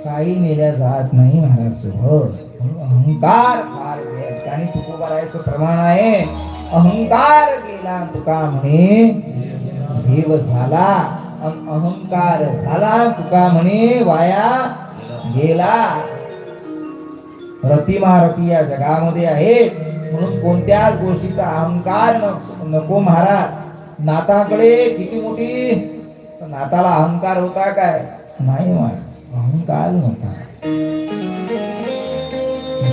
काही नेल्या जात नाही महाराज सोबत. अहंकार फार आणि तुकोबारायचं प्रमाण आहे. अहंकार गेला तुका म्हणे देव झाला. अहंकार झाला तुका म्हणे वाया गेला. रतिमारती या जगामध्ये आहेत म्हणून कोणत्याच गोष्टीचा अहंकार नको महाराज. नाताकडे किती मोठी नाताला अहंकार होता काय? नाही महाराज, अहंकार नव्हता.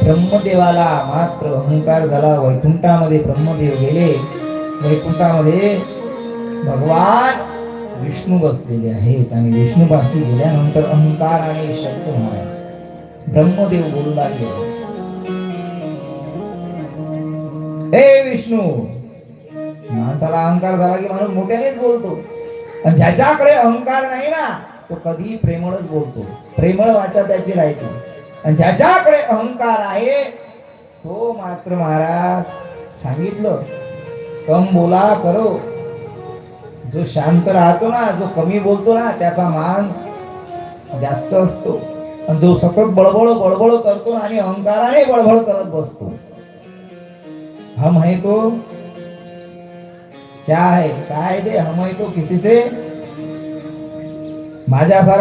ब्रह्मदेवाला मात्र अहंकार झाला. वैकुंठामध्ये ब्रह्मदेव गेले. वैकुंठामध्ये भगवान विष्णू बसलेले आहेत आणि विष्णू पाशी गेल्यानंतर अहंकार आणि शब्द महाराज ब्रह्मदेव बोलू लागले, हे विष्णू. माणसाला अहंकार झाला की माणूस मोठ्यानेच बोलतो. आणि ज्याच्याकडे अहंकार नाही ना तो कधी प्रेमळच बोलतो. प्रेमळ वाचा त्याची राहते. आणि ज्याच्याकडे अहंकार आहे तो मात्र महाराज सांगितलं कम बोला करो. जो शांत राहतो ना, जो कमी बोलतो ना, त्याचा मान जास्त असतो. आणि जो सतत बळबळ बळबळ करतो आणि अहंकाराने बळबळ करत बसतो, हम है तो क्या है, काय दे हम है तो किसी से माझ्यासारखा